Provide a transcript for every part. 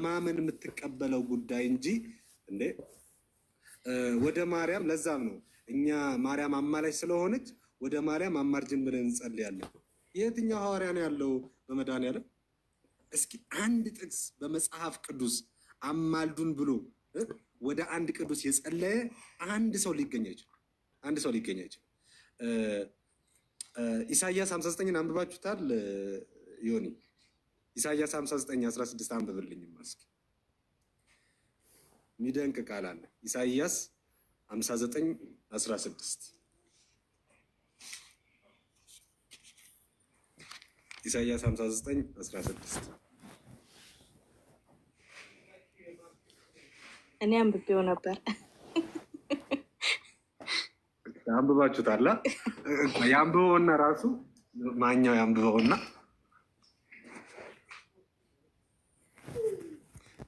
ማመን የምትቀበለው ጉዳይ እንጂ እንዴ ወደ ማርያም ለዛም ነው እኛ ማርያም አማላጅ ስለሆነች ወደ ማርያም አማርጅን ብለን እንጸልያለን። የትኛው ሐዋርያ ነው ያለው በመድኃኒዓለም? እስኪ አንድ ጥቅስ በመጽሐፍ ቅዱስ አማልዱን ብሎ ወደ አንድ ቅዱስ የጸለየ አንድ ሰው ሊገኝ አይችልም። አንድ ሰው ሊገኝ አይችልም። ኢሳይያስ 59ን አንብባችሁታል? ዮኒ ኢሳይያስ 59:16 አንብብልኝ እስኪ። የሚደንቅ ቃል አለ። ኢሳይያስ 59:16 ኢሳይያስ 59:16 እኔ አንብቤው ነበር። አንብባችሁታል? ያንብበውና ራሱ ማኛው ያንብበውና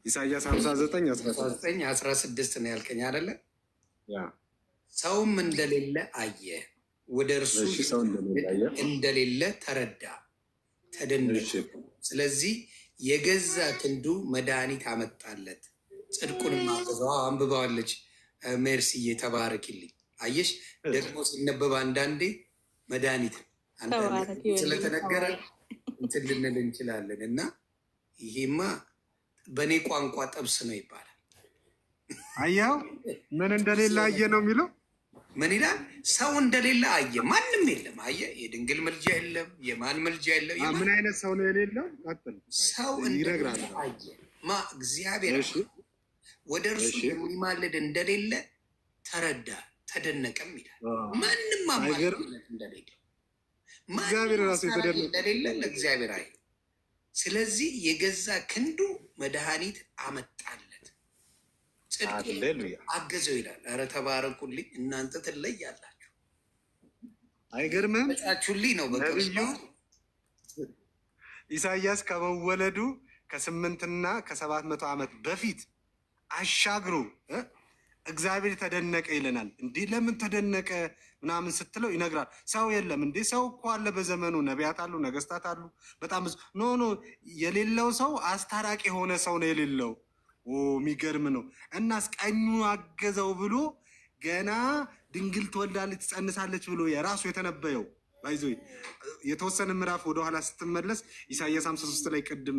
ኢሳይያስ 59:16 ነው ያልከኝ አይደለ? ያ ሰውም እንደሌለ አየ፣ ወደ እርሱ እንደሌለ ተረዳ፣ ተደነቀ። ስለዚህ የገዛ ክንዱ መድኃኒት አመጣለት፣ ጽድቁንም አገዘው። አንብባዋለች ሜርሲዬ፣ ተባረክልኝ። አየሽ ደግሞ ሲነበብ አንዳንዴ መድኃኒት ስለተነገረ እንትን ልንል እንችላለን። እና ይሄማ በእኔ ቋንቋ ጥብስ ነው ይባላል። አየው ምን እንደሌለ አየ ነው የሚለው። ምን ይላል? ሰው እንደሌለ አየ፣ ማንም የለም። አየ የድንግል ምልጃ የለም፣ የማን ምልጃ የለም። ምን አይነት ሰው ነው የሌለው? ሰው እንደሌለ አየ። እግዚአብሔር ወደ እርሱ የሚማልድ እንደሌለ ተረዳ፣ ተደነቀም ይላል። ማንም ማማለድ እንደሌለ እግዚአብሔር ራሱ እንደሌለ ለእግዚአብሔር አይ። ስለዚህ የገዛ ክንዱ መድኃኒት አመጣለት፣ ጽድቁን አገዘው ይላል። ኧረ ተባረኩልኝ፣ እናንተ ትለያላችሁ። አይገርምም? ጫችሁልኝ ነው በቅርቡ ኢሳይያስ ከመወለዱ ከ800 እና ከ700 ዓመት በፊት አሻግሮ እግዚአብሔር ተደነቀ ይለናል። እንዴ ለምን ተደነቀ ምናምን ስትለው ይነግራል። ሰው የለም እንዴ? ሰው እኮ አለ በዘመኑ፣ ነቢያት አሉ፣ ነገስታት አሉ፣ በጣም ብዙ። ኖ የሌለው ሰው አስታራቂ የሆነ ሰው ነው የሌለው። የሚገርም ነው። እናስ ቀኙ አገዘው ብሎ ገና ድንግል ትወልዳለች ትጸንሳለች ብሎ የራሱ የተነበየው ባይዞ የተወሰነ ምዕራፍ ወደኋላ ስትመለስ ኢሳይያስ 53 ላይ ቅድም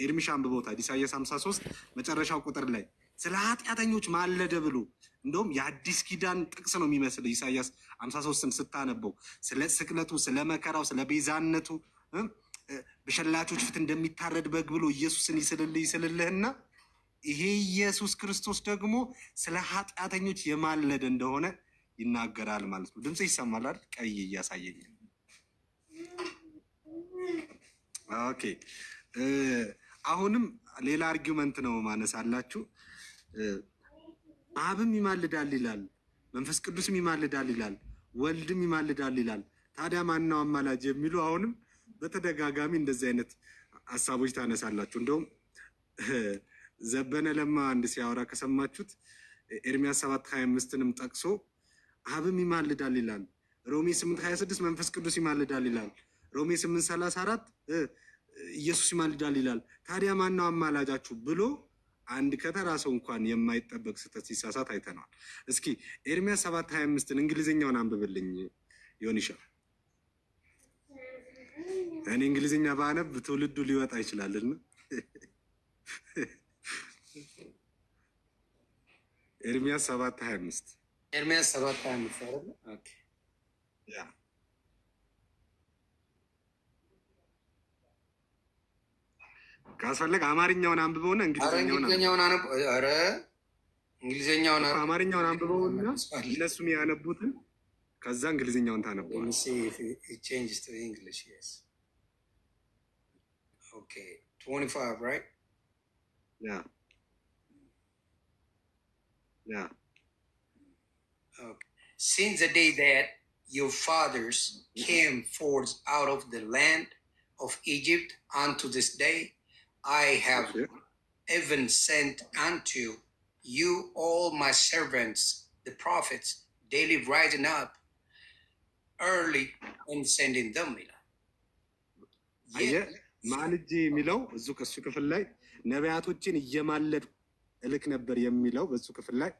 ኤርሚሻ አንብቦታል። ኢሳይያስ 53 መጨረሻው ቁጥር ላይ ስለ ኃጢአተኞች ማለደ ብሎ እንደውም የአዲስ ኪዳን ጥቅስ ነው የሚመስል ኢሳይያስ 53ን ስታነበው ስለ ስቅለቱ፣ ስለ መከራው፣ ስለ ቤዛነቱ በሸላቾች ፊት እንደሚታረድ በግ ብሎ ኢየሱስን ይስልልህና ይሄ ኢየሱስ ክርስቶስ ደግሞ ስለ ኃጢአተኞች የማለደ እንደሆነ ይናገራል ማለት ነው። ድምጽ ይሰማል አይደል? ቀይ እያሳየኝ። ኦኬ አሁንም ሌላ አርጊውመንት ነው ማነሳላችሁ። አብም ይማልዳል ይላል፣ መንፈስ ቅዱስም ይማልዳል ይላል፣ ወልድም ይማልዳል ይላል። ታዲያ ማነው አማላጅ የሚሉ አሁንም በተደጋጋሚ እንደዚህ አይነት ሐሳቦች ታነሳላችሁ። እንደውም ዘበነ ለማ አንድ ሲያወራ ከሰማችሁት ኤርሚያስ 7:25ንም ጠቅሶ አብም ይማልዳል ይላል፣ ሮሜ 8:26 መንፈስ ቅዱስ ይማልዳል ይላል፣ ሮሜ 8:34 ኢየሱስ ይማልዳል ይላል። ታዲያ ማነው አማላጃችሁ ብሎ አንድ ከተራ ሰው እንኳን የማይጠበቅ ስህተት ሲሳሳት አይተናል። እስኪ ኤርሚያስ 7:25ን እንግሊዝኛውን አንብብልኝ ዮኒሻ። እኔ እንግሊዝኛ ባነብ ትውልዱ ሊወጣ ይችላልና ኤርሚያስ 7:25 ኤርሚያስ 7:25 አይደል? ኦኬ ያ ካስፈለገ አማርኛውን አንብበውና እንግሊዝኛውን አንብበው። ኧረ እንግሊዝኛውን አማርኛውን አንብበውና እነሱም ያነቡትን ከዛ እንግሊዝኛውን ታነበዋል። changes to English, yes. Okay, 25, right? Yeah. Yeah. Okay. Since the day that your fathers came forth out of the land of Egypt unto this day, I have even sent unto you all my servants, the prophets, daily rising up early and sending them. ማልጄ የሚለው እዙ ከሱ ክፍል ላይ ነቢያቶችን እየማለድኩ እልክ ነበር የሚለው በሱ ክፍል ላይ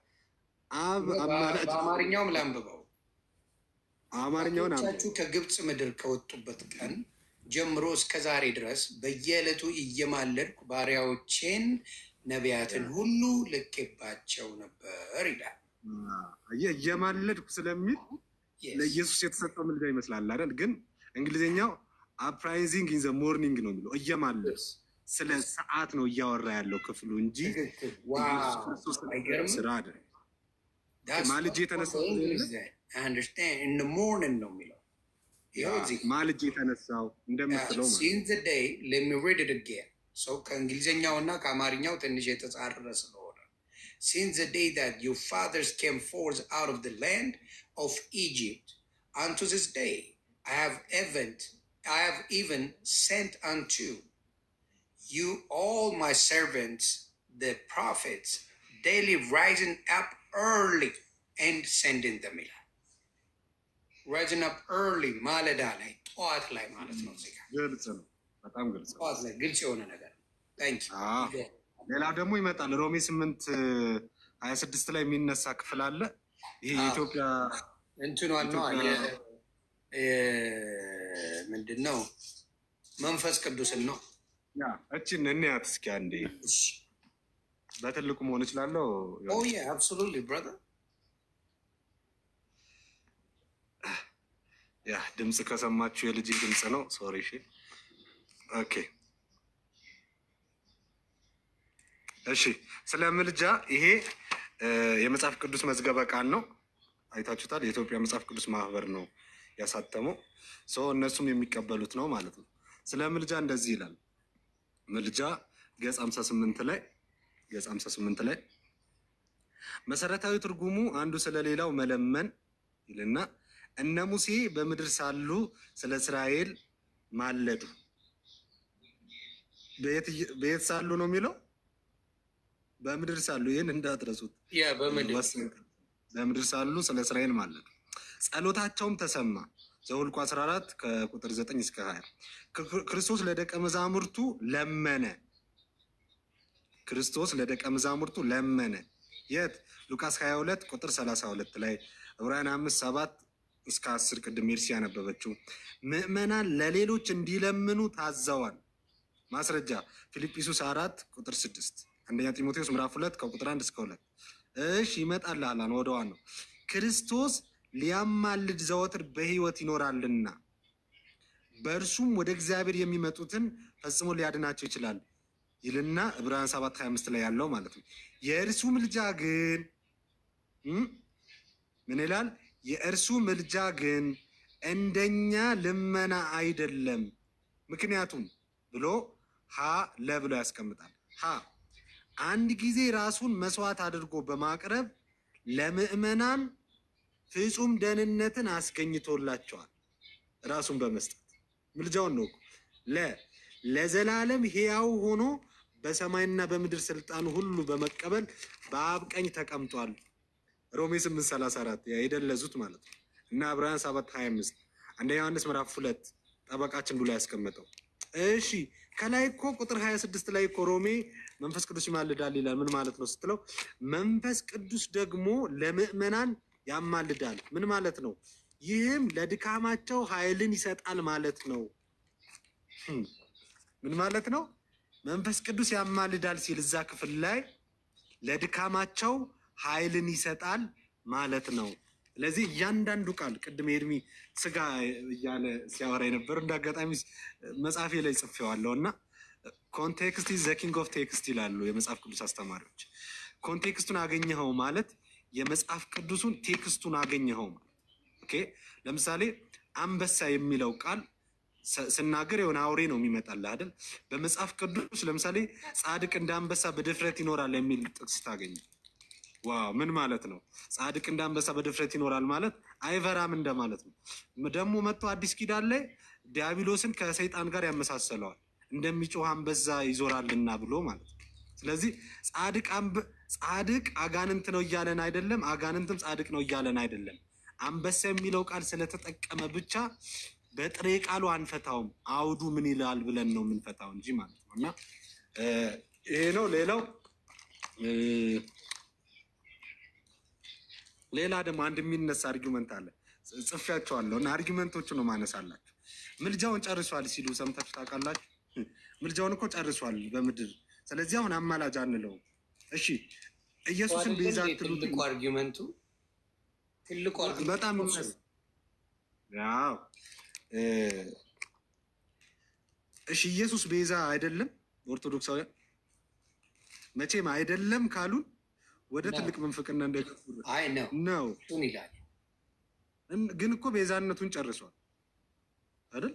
አብ አማላጅ በአማርኛውም ላንብበው። አማርኛውን አባቶቻችሁ ከግብፅ ምድር ከወጡበት ቀን ጀምሮ እስከ ዛሬ ድረስ በየዕለቱ እየማለድኩ ባሪያዎቼን ነቢያትን ሁሉ ልኬባቸው ነበር ይላል። እየማለድኩ ስለሚል ለኢየሱስ የተሰጠው ምልጃ ይመስላል አይደል? ግን እንግሊዝኛው አፕራይዚንግ ኢን ዘ ሞርኒንግ ነው የሚለው። እየማለድ ስለ ሰዓት ነው እያወራ ያለው ክፍሉ እንጂ ስራ አይደለም። ማልጄ የተነሳው ማልጄ የተነሳው እንደምትለው ከእንግሊዝኛውና ከአማርኛው ትንሽ የተጻረረ ስለሆነ since the day that your fathers came forth out of the land of Egypt unto this day I have even sent unto you all my servants the prophets daily rising up early and sending them ይላል። rising up early ማለዳ ላይ ጠዋት ላይ ማለት ነው። እዚህ ጋር ግልጽ ነው፣ በጣም ግልጽ ነው። ጠዋት ላይ ግልጽ የሆነ ነገር ታንክ ዩ። ሌላ ደግሞ ይመጣል ሮሜ 8:26 ላይ የሚነሳ ክፍል አለ። ይሄ የኢትዮጵያ እንትኑ ነው ምንድነው? መንፈስ ቅዱስን ነው። ያ እቺን እንያት እስኪ አንዴ በትልቁ መሆን ይችላል። ኦ ያ አብሶሉትሊ ብራዘር። ያ ድምጽ ከሰማችሁ የልጅ ድምጽ ነው። ሶሪ እሺ። ኦኬ እሺ። ስለ ምልጃ ይሄ የመጽሐፍ ቅዱስ መዝገበ ቃል ነው። አይታችሁታል። የኢትዮጵያ መጽሐፍ ቅዱስ ማህበር ነው ያሳተመው። እነሱም የሚቀበሉት ነው ማለት ነው። ስለ ምልጃ እንደዚህ ይላል። ምልጃ ገጽ 58 ላይ መሰረታዊ ትርጉሙ አንዱ ስለሌላው መለመን ይልና እነ ሙሴ በምድር ሳሉ ስለ እስራኤል ማለዱ። በየት ሳሉ ነው የሚለው? በምድር ሳሉ። ይህን እንዳትረሱት። በምድር ሳሉ ስለ እስራኤል ማለዱ። ጸሎታቸውም ተሰማ። ዘኍልቍ 14 ከቁጥር 9 እስከ 20። ክርስቶስ ለደቀ መዛሙርቱ ለመነ። ክርስቶስ ለደቀ መዛሙርቱ ለመነ። የት? ሉቃስ 22 ቁጥር 32 ላይ፣ ዕብራውያን 5:7 እስከ 10 ቅድም ሜርሲ ያነበበችው። ምዕመናን ለሌሎች እንዲለምኑ ታዘዋል። ማስረጃ ፊልጵስዩስ 4 ቁጥር 6፣ አንደኛ ጢሞቴዎስ ምዕራፍ 2 ከቁጥር 1 እስከ 2። እሺ ይመጣልሃል ወደ ዋናው። ክርስቶስ ሊያማልድ ዘወትር በሕይወት ይኖራልና በእርሱም ወደ እግዚአብሔር የሚመጡትን ፈጽሞ ሊያድናቸው ይችላል ይልና ዕብራውያን 7:25 ላይ ያለው ማለት ነው። የእርሱ ምልጃ ግን ምን ይላል? የእርሱ ምልጃ ግን እንደኛ ልመና አይደለም። ምክንያቱም ብሎ ለብሎ ያስቀምጣል። አንድ ጊዜ ራሱን መስዋዕት አድርጎ በማቅረብ ለምዕመናን ፍጹም ደህንነትን አስገኝቶላቸዋል። ራሱን በመስጠት ምልጃውን ነው ለዘላለም ሕያው ሆኖ በሰማይና በምድር ስልጣን ሁሉ በመቀበል በአብ ቀኝ ተቀምጧል። ሮሜ 8:34 የደለዙት ማለት ነው። እና ዕብራውያን 7:25 አንደኛ ዮሐንስ ምዕራፍ 2 ጠበቃችን ብሎ ያስቀመጠው። እሺ ከላይ እኮ ቁጥር 26 ላይ እኮ ሮሜ መንፈስ ቅዱስ ይማልዳል ይላል። ምን ማለት ነው ስትለው መንፈስ ቅዱስ ደግሞ ለምዕመናን ያማልዳል። ምን ማለት ነው? ይህም ለድካማቸው ኃይልን ይሰጣል ማለት ነው። ምን ማለት ነው? መንፈስ ቅዱስ ያማልዳል ሲል እዛ ክፍል ላይ ለድካማቸው ኃይልን ይሰጣል ማለት ነው። ስለዚህ እያንዳንዱ ቃል ቅድም ኤርሚ ስጋ እያለ ሲያወራ የነበረ እንዳጋጣሚ መጽሐፌ ላይ ጽፌዋለሁ እና ኮንቴክስት ኢዝ ዘ ኪንግ ኦፍ ቴክስት ይላሉ የመጽሐፍ ቅዱስ አስተማሪዎች። ኮንቴክስቱን አገኘኸው ማለት የመጽሐፍ ቅዱሱን ቴክስቱን አገኘኸው ማለት። ኦኬ ለምሳሌ አንበሳ የሚለው ቃል ስናገር የሆነ አውሬ ነው የሚመጣልህ አይደል? በመጽሐፍ ቅዱስ ለምሳሌ ጻድቅ እንደ አንበሳ በድፍረት ይኖራል የሚል ጥቅስ ታገኘ። ዋው ምን ማለት ነው? ጻድቅ እንደ አንበሳ በድፍረት ይኖራል ማለት አይፈራም እንደማለት ነው። ደግሞ መጥቶ አዲስ ኪዳን ላይ ዲያብሎስን ከሰይጣን ጋር ያመሳሰለዋል። እንደሚጮህ አንበሳ ይዞራልና ብሎ ማለት ነው። ስለዚህ ጻድቅ አጋንንት ነው እያለን አይደለም፣ አጋንንትም ጻድቅ ነው እያለን አይደለም። አንበሳ የሚለው ቃል ስለተጠቀመ ብቻ በጥሬ ቃሉ አንፈታውም። አውዱ ምን ይላል ብለን ነው የምንፈታው እንጂ ማለት ነው። እና ይሄ ነው። ሌላ ደግሞ አንድ የሚነሳ አርጊመንት አለ። ጽፌያቸዋለሁ እና አርጊመንቶቹ ነው ማነሳላችሁ። ምልጃውን ጨርሷል ሲሉ ሰምታችሁ ታውቃላችሁ? ምልጃውን እኮ ጨርሷል በምድር። ስለዚህ አሁን አማላጅ አንለው። እሺ ኢየሱስን ቤዛ ትሉት ትልቁ አርጊመንቱ በጣም ያው እሺ ኢየሱስ ቤዛ አይደለም። ኦርቶዶክሳውያን መቼም አይደለም ካሉን ወደ ትልቅ መንፍቅና እንደገፉ አይ ነው ይላል። ግን እኮ ቤዛነቱን ጨርሷል አይደል?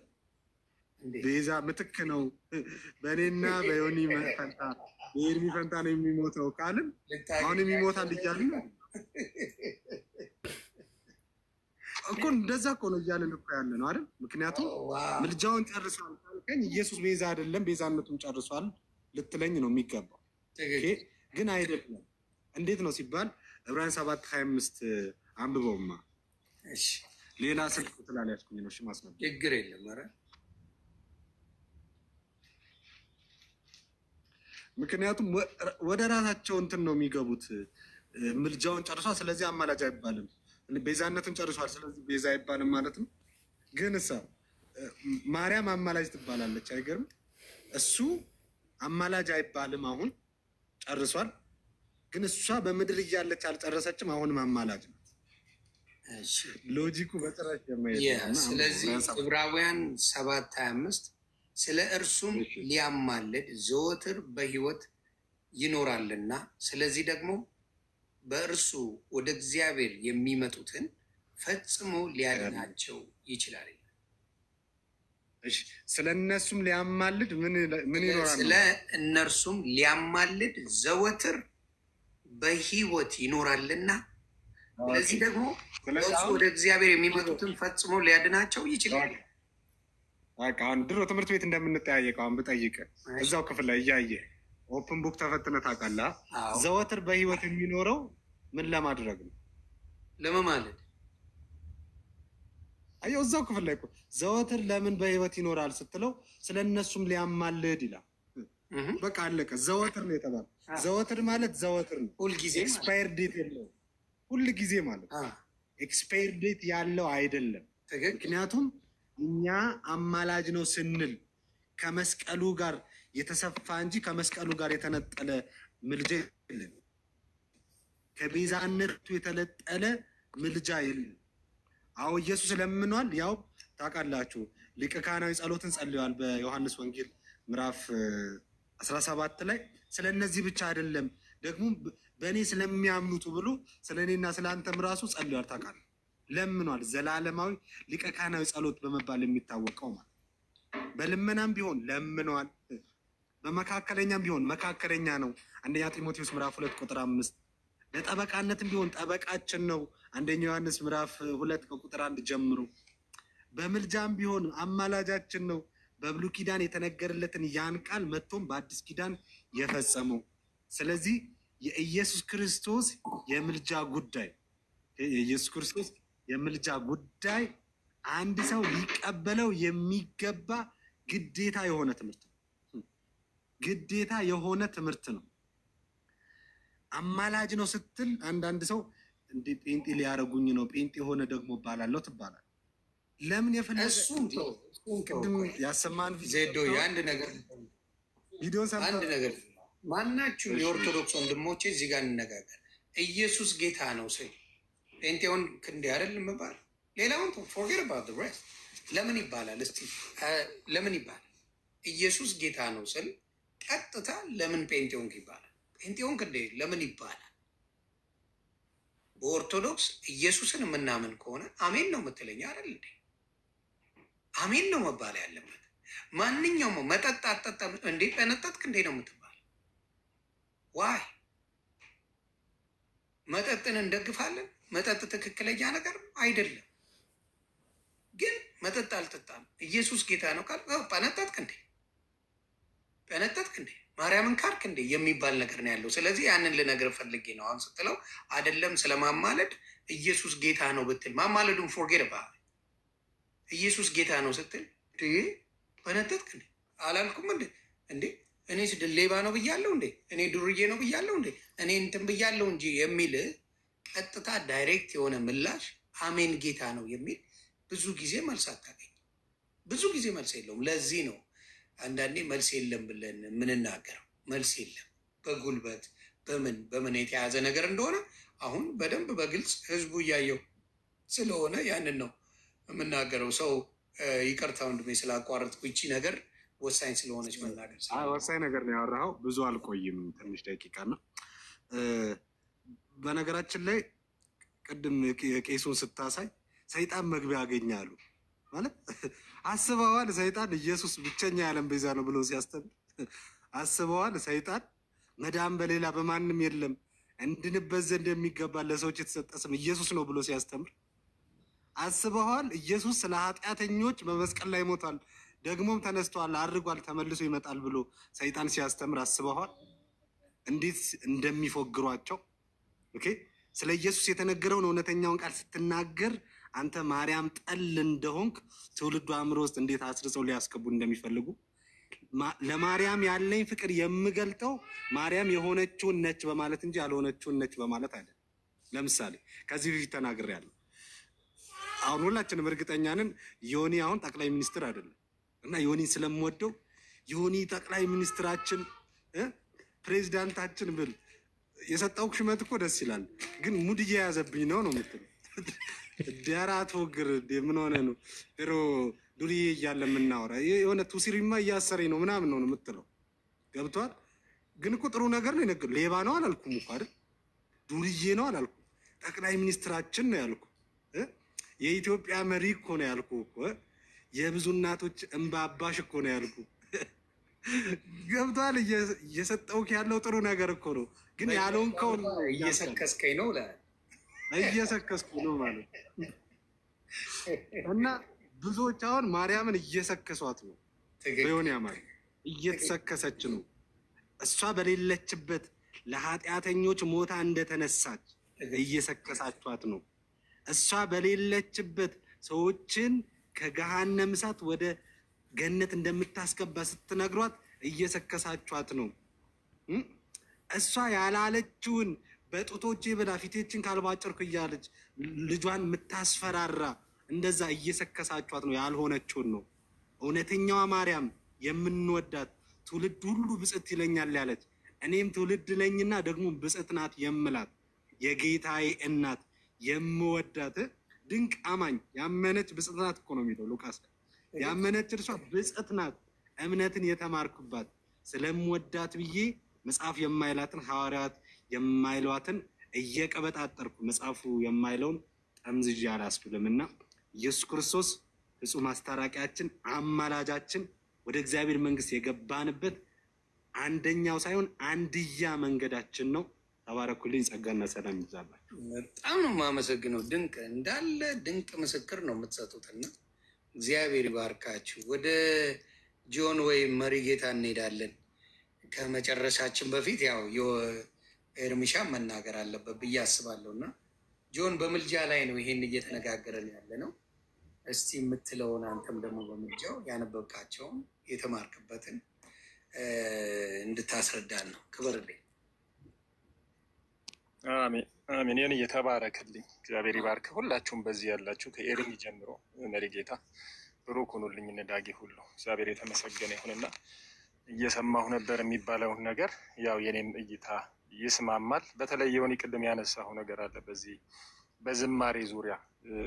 ቤዛ ምትክ ነው። በእኔና በዮኒ ፈንታ በኤርሚ ፈንታ ነው የሚሞተው ካልን አሁን የሚሞታል እያልን እኮ እንደዛ እኮ ነው እያልን እኮ ያለ ነው አይደል? ምክንያቱም ምልጃውን ጨርሷል ካልከኝ ኢየሱስ ቤዛ አይደለም ቤዛነቱን ጨርሷል ልትለኝ ነው የሚገባው። ግን አይደለም። እንዴት ነው ሲባል ዕብራውያን 7:25 አንብበውማ። እሺ ሌላ ስልክ ስላልያዝኩኝ ነው። እሺ ማስነብ ችግር የለም። ኧረ ምክንያቱም ወደ ራሳቸው እንትን ነው የሚገቡት። ምልጃውን ጨርሷል ስለዚህ አማላጅ አይባልም። ቤዛነቱን ጨርሷል ስለዚህ ቤዛ አይባልም ማለት ነው። ግን እሳ ማርያም አማላጅ ትባላለች። አይገርም? እሱ አማላጅ አይባልም። አሁን ጨርሷል። ግን እሷ በምድር እያለች አልጨረሰችም። አሁንም አማላጅ ናት። እሺ ሎጂኩ በጭራሽ ስለዚህ ዕብራውያን 7:25 ስለ እርሱም ሊያማልድ ዘወትር በሕይወት ይኖራልና ስለዚህ ደግሞ በእርሱ ወደ እግዚአብሔር የሚመጡትን ፈጽሞ ሊያድናቸው ይችላል። እሺ ስለ እነሱም ሊያማልድ ምን ይኖራል? ስለ እነርሱም ሊያማልድ ዘወትር በሕይወት ይኖራልና ስለዚህ ደግሞ በእርሱ ወደ እግዚአብሔር የሚመጡትን ፈጽሞ ሊያድናቸው ይችላል። በቃ አሁን ድሮ ትምህርት ቤት እንደምንጠያየቀው አሁን ብጠይቅህ እዛው ክፍል ላይ እያየህ ኦፕን ቡክ ተፈትነህ ታውቃለህ? ዘወትር በሕይወት የሚኖረው ምን ለማድረግ ነው? ለመማለድ። አየው እዛው ክፍል ላይ እኮ ዘወትር ለምን በሕይወት ይኖራል ስትለው ስለ እነሱም ሊያማልድ ይላል። በቃ አለቀ። ዘወትር ነው የተባለው። ዘወትር ማለት ዘወትር ነው። ሁልጊዜ ኤክስፓየር ዴት የለውም። ሁል ጊዜ ማለት ኤክስፓየር ዴት ያለው አይደለም። ምክንያቱም እኛ አማላጅ ነው ስንል ከመስቀሉ ጋር የተሰፋ እንጂ ከመስቀሉ ጋር የተነጠለ ምልጃ የለም። ከቤዛነቱ የተለጠለ ምልጃ የለም። አዎ ኢየሱስ ለምኗል። ያው ታውቃላችሁ ሊቀ ካህናዊ ጸሎትን ጸልዋል በዮሐንስ ወንጌል ምዕራፍ 17 ላይ። ስለ እነዚህ ብቻ አይደለም ደግሞ በእኔ ስለሚያምኑት ብሎ ስለ እኔና ስለ አንተም ራሱ ጸልዋል። ታውቃለህ ለምኗል። ዘላለማዊ ሊቀ ካህናዊ ጸሎት በመባል የሚታወቀው ማለት በልመናም ቢሆን ለምኗል። በመካከለኛም ቢሆን መካከለኛ ነው። አንደኛ ጢሞቴዎስ ምዕራፍ 2:5 ለጠበቃነትም ቢሆን ጠበቃችን ነው። አንደኛ ዮሐንስ ምዕራፍ 2:1 ጀምሮ በምልጃም ቢሆን አማላጃችን ነው። በብሉይ ኪዳን የተነገረለትን ያን ቃል መጥቶም በአዲስ ኪዳን የፈጸመው። ስለዚህ የኢየሱስ ክርስቶስ የምልጃ ጉዳይ አንድ ሰው ሊቀበለው የሚገባ ግዴታ የሆነ ትምህርት ነው። አማላጅ ነው ስትል አንዳንድ ሰው እንደ ጴንጤ ሊያረጉኝ ነው ጴንጤ የሆነ ደግሞ ባላለው ትባላል። ለምን የፈለገ ቅድም ያሰማን ዜዶ አንድ ነገር ማናችሁም የኦርቶዶክስ ወንድሞቼ እዚህ ጋር እንነጋገር። ኢየሱስ ጌታ ነው ስል ጴንጤውን ክንዴ አይደለም ይባል። ሌላውን forget about the rest ለምን ይባላል? እስቲ ለምን ይባላል? ኢየሱስ ጌታ ነው ስል ቀጥታ ለምን ጴንጤውን ይባላል? ጴንጤውን ክንዴ ለምን ይባላል? በኦርቶዶክስ ኢየሱስን የምናምን ከሆነ አሜን ነው የምትለኝ አይደል እንዴ? አሜን ነው መባል ያለበት። ማንኛውም መጠጥ አጠጣም እንዴ ጠነጠጥክ እንዴ ነው የምትባል? ዋይ መጠጥን እንደግፋለን? መጠጥ ትክክለኛ ነገር አይደለም። ግን መጠጥ አልጠጣም ኢየሱስ ጌታ ነው ካል ጠነጠጥክ እንዴ ማርያምን ካርክ እንዴ የሚባል ነገር ነው ያለው። ስለዚህ ያንን ልነግር ፈልጌ ነው። አሁን ስትለው አይደለም ስለማማለድ ኢየሱስ ጌታ ነው ብትል ማማለዱን ፎርጌት ባል ኢየሱስ ጌታ ነው ስትል ጠነጠጥክ እንዴ አላልኩም እንዴ እኔ ሌባ ነው ብያለሁ እንዴ? እኔ ዱርዬ ነው ብያለሁ እንዴ? እኔ እንትን ብያለሁ እንጂ የሚል ቀጥታ ዳይሬክት የሆነ ምላሽ አሜን ጌታ ነው የሚል ብዙ ጊዜ መልስ አታገኝ። ብዙ ጊዜ መልስ የለውም። ለዚህ ነው አንዳንዴ መልስ የለም ብለን የምንናገረው። መልስ የለም በጉልበት በምን የተያዘ ነገር እንደሆነ አሁን በደንብ በግልጽ ህዝቡ እያየው ስለሆነ ያንን ነው የምናገረው። ሰው ይቅርታ ወንድሜ ስላቋረጥኩ፣ ይቺ ነገር ወሳኝ ስለሆነች መናገር። ወሳኝ ነገር ነው ያወራኸው። ብዙ አልቆይም፣ ትንሽ ደቂቃ ነው። በነገራችን ላይ ቅድም የቄሱን ስታሳይ ሰይጣን መግቢያ ያገኛሉ ማለት አስበዋል። ሰይጣን ኢየሱስ ብቸኛ የዓለም ቤዛ ነው ብሎ ሲያስተምር አስበዋል። ሰይጣን መዳን በሌላ በማንም የለም እንድንበት ዘንድ የሚገባ ለሰዎች የተሰጠ ስም ኢየሱስ ነው ብሎ ሲያስተምር አስበዋል። ኢየሱስ ስለ ኃጢአተኞች በመስቀል ላይ ሞቷል፣ ደግሞም ተነስቷል፣ አድርጓል፣ ተመልሶ ይመጣል ብሎ ሰይጣን ሲያስተምር አስበዋል። እንዴት እንደሚፎግሯቸው። ኦኬ፣ ስለ ኢየሱስ የተነገረውን እውነተኛውን ቃል ስትናገር አንተ ማርያም ጠል እንደሆንክ ትውልዱ አእምሮ ውስጥ እንዴት አስርጸው ሊያስገቡ እንደሚፈልጉ። ለማርያም ያለኝ ፍቅር የምገልጠው ማርያም የሆነችውን ነች በማለት እንጂ ያልሆነችውን ነች በማለት አይደለም። ለምሳሌ ከዚህ በፊት ተናግሬያለሁ። አሁን ሁላችንም እርግጠኛ ነን ዮኒ አሁን ጠቅላይ ሚኒስትር አይደለም እና ዮኒን ስለምወደው ዮኒ ጠቅላይ ሚኒስትራችን ፕሬዚዳንታችን ብል የሰጠው ሹመት እኮ ደስ ይላል፣ ግን ሙድ እየያዘብኝ ነው የምትለው። ዳራት ወግር ምን ሆነ ነው ድሮ ዱርዬ እያለ የምናወራ የሆነ ቱሲሪማ እያሰረኝ ነው ምናምን ነው የምትለው። ገብቷል። ግን እኮ ጥሩ ነገር ነው የነገር። ሌባ ነው አላልኩም እኮ አይደል? ዱርዬ ነው አላልኩም። ጠቅላይ ሚኒስትራችን ነው ያልኩ። የኢትዮጵያ መሪ እኮ ነው ያልኩ እኮ። የብዙ እናቶች እንባ አባሽ እኮ ነው ያልኩ። ገብቷል። እየሰጠውክ ያለው ጥሩ ነገር እኮ ነው፣ ግን ያለውንከው እየሰከስከኝ ነው እየሰከስኩ ነው ማለት እና ብዙዎች አሁን ማርያምን እየሰከሷት ነው። በዮኒ ማርያም እየተሰከሰች ነው። እሷ በሌለችበት ለኃጢአተኞች ሞታ እንደተነሳች እየሰከሳቿት ነው። እሷ በሌለችበት ሰዎችን ከገሃነም እሳት ወደ ገነት እንደምታስገባ ስትነግሯት እየሰከሳቿት ነው። እሷ ያላለችውን በጡቶቼ ብላ ፊቴችን ካልባጨርኩ እያለች ልጇን የምታስፈራራ እንደዛ እየሰከሳቿት ነው። ያልሆነችውን ነው። እውነተኛዋ ማርያም የምንወዳት ትውልድ ሁሉ ብጽዕት ይለኛል ያለች እኔም ትውልድ ነኝና ደግሞ ብጽዕት ናት የምላት የጌታዬ እናት የምወዳት ድንቅ አማኝ ያመነች ብጽዕት ናት እኮ ነው የሚለው ሉቃስ። ያመነች እርሷ ብጽዕት ናት፣ እምነትን የተማርኩባት ስለምወዳት ብዬ መጽሐፍ የማይላትን ሐዋርያት የማይሏትን እየቀበጣጠርኩ መጽሐፉ የማይለውን ጠምዝዤ አላስብልም። እና ኢየሱስ ክርስቶስ ፍጹም አስታራቂያችን፣ አማላጃችን፣ ወደ እግዚአብሔር መንግስት የገባንበት አንደኛው ሳይሆን አንድያ መንገዳችን ነው። ተባረኩልኝ። ጸጋና ሰላም ይብዛላችሁ። በጣም ነው የማመሰግነው። ድንቅ እንዳለ ድንቅ ምስክር ነው የምትሰጡትና እግዚአብሔር ይባርካችሁ። ወደ ጆን ወይም መሪ ጌታ እንሄዳለን። ከመጨረሻችን በፊት ያው ኤርሚሻ መናገር አለበት ብዬ አስባለሁ እና ጆን በምልጃ ላይ ነው ይሄን እየተነጋገረን ያለ ነው። እስቲ የምትለውን አንተም ደግሞ በምልጃው ያነበብካቸውን የተማርክበትን እንድታስረዳን ነው። ክብርልኝ። አሜን አሜን። ይህን እየተባረክልኝ እግዚአብሔር ይባርክ። ሁላችሁም በዚህ ያላችሁ ከኤርሚ ጀምሮ መሪ ጌታ ብሩክ ሁኑልኝ። ነዳጊ ሁሉ እግዚአብሔር የተመሰገነ ይሁንና እየሰማሁ ነበር የሚባለውን ነገር ያው የኔም እይታ ይስማማል። በተለይ የሆነ ቅድም ያነሳሁ ነገር አለ በዚህ በዝማሬ ዙሪያ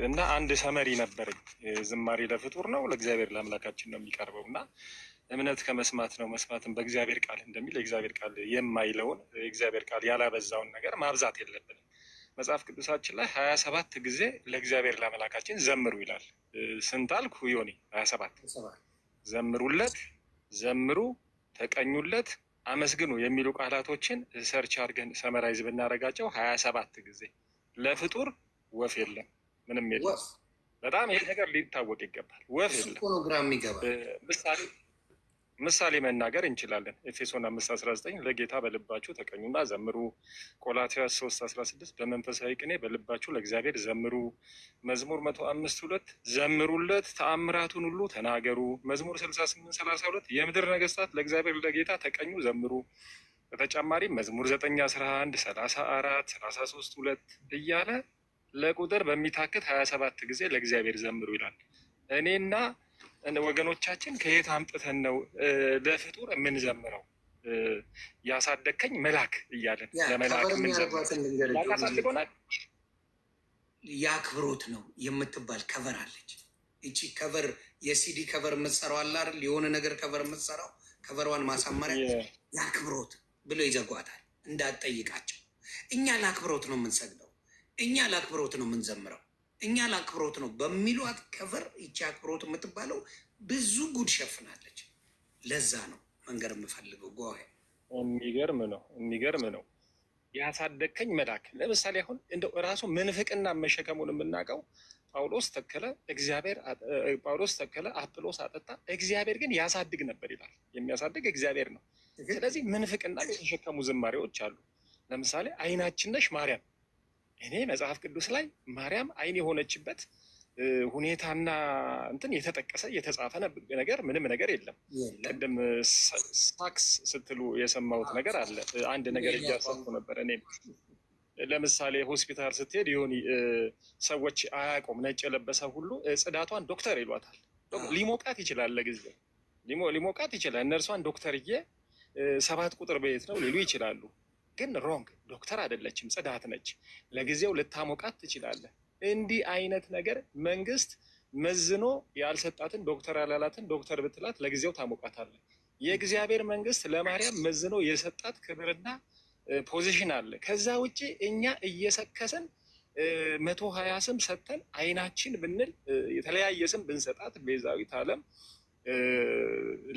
እና አንድ ሰመሪ ነበረኝ። ዝማሬ ለፍጡር ነው ለእግዚአብሔር ለአምላካችን ነው የሚቀርበው እና እምነት ከመስማት ነው፣ መስማትን በእግዚአብሔር ቃል እንደሚል የእግዚአብሔር ቃል የማይለውን የእግዚአብሔር ቃል ያላበዛውን ነገር ማብዛት የለብንም። መጽሐፍ ቅዱሳችን ላይ 27 ጊዜ ለእግዚአብሔር ለአምላካችን ዘምሩ ይላል። ስንት አልኩ ዮኒ? 27 ዘምሩለት፣ ዘምሩ፣ ተቀኙለት፣ አመስግኑ የሚሉ ቃላቶችን ሰርች አድርገን ሰመራይዝ ብናደርጋቸው 27 ጊዜ ለፍጡር ወፍ የለም፣ ምንም የለም። በጣም ይሄ ነገር ሊታወቅ ይገባል። ወፍ የለም። ፎኖግራም ይገባል። ምሳሌ ምሳሌ መናገር እንችላለን። ኤፌሶን 5:19 ለጌታ በልባችሁ ተቀኙና ዘምሩ። ቆላትያስ 3:16 በመንፈሳዊ ቅኔ በልባችሁ ለእግዚአብሔር ዘምሩ። መዝሙር 105:2 ዘምሩለት፣ ተአምራቱን ሁሉ ተናገሩ። መዝሙር 68:32 የምድር ነገስታት ለእግዚአብሔር ለጌታ ተቀኙ ዘምሩ። በተጨማሪም መዝሙር 9:11 34 33:2 እያለ ለቁጥር በሚታክት 27 ጊዜ ለእግዚአብሔር ዘምሩ ይላል። እኔና ወገኖቻችን ከየት አምጥተን ነው ለፍጡር የምንዘምረው? ያሳደግከኝ መልአክ እያለን ለመልአክ የምንዘምረው የአክብሮት ነው የምትባል ከቨር አለች። እቺ ከቨር የሲዲ ከቨር የምትሰራው አለ አይደል? የሆነ ነገር ከቨር የምትሰራው ከቨሯን ማሳመሪያ የአክብሮት ብሎ ይዘጓታል። እንዳትጠይቃቸው። እኛ ለአክብሮት ነው የምንሰግደው፣ እኛ ለአክብሮት ነው የምንዘምረው፣ እኛ ለአክብሮት ነው በሚሏት ከቨር ይቺ አክብሮት የምትባለው ብዙ ጉድ ሸፍናለች። ለዛ ነው መንገር የምፈልገው። ጓሄ የሚገርም ነው። ያሳደግከኝ መልአክ። ለምሳሌ አሁን እንደው እራሱ ምንፍቅና መሸከሙን የምናውቀው ጳውሎስ ተከለ፣ አጵሎስ አጠጣ፣ እግዚአብሔር ግን ያሳድግ ነበር ይላል። የሚያሳድግ እግዚአብሔር ነው። ስለዚህ ምንፍቅና የተሸከሙ ዝማሬዎች አሉ። ለምሳሌ አይናችን ነሽ ማርያም። እኔ መጽሐፍ ቅዱስ ላይ ማርያም አይን የሆነችበት ሁኔታና እንትን የተጠቀሰ የተጻፈ ነገር ምንም ነገር የለም። ቅድም ሳክስ ስትሉ የሰማሁት ነገር አለ። አንድ ነገር እያሳኩ ነበር። እኔም ለምሳሌ ሆስፒታል ስትሄድ የሆኑ ሰዎች አያውቁም፣ ነጭ የለበሰ ሁሉ ጽዳቷን ዶክተር ይሏታል። ሊሞቃት ይችላል፣ ለጊዜው ሊሞቃት ይችላል። እነርሷን ዶክተርዬ 7 ቁጥር ቤት ነው ሊሉ ይችላሉ። ግን ሮንግ፣ ዶክተር አይደለችም፣ ጽዳት ነች። ለጊዜው ልታሞቃት ትችላለህ። እንዲህ አይነት ነገር መንግስት መዝኖ ያልሰጣትን ዶክተር ያላላትን ዶክተር ብትላት ለጊዜው ታሞቃታለህ። የእግዚአብሔር መንግስት ለማርያም መዝኖ የሰጣት ክብርና ፖዚሽን አለ። ከዛ ውጭ እኛ እየሰከስን 120 ስም ሰጥተን አይናችን ብንል የተለያየ ስም ብንሰጣት ቤዛዊት ዓለም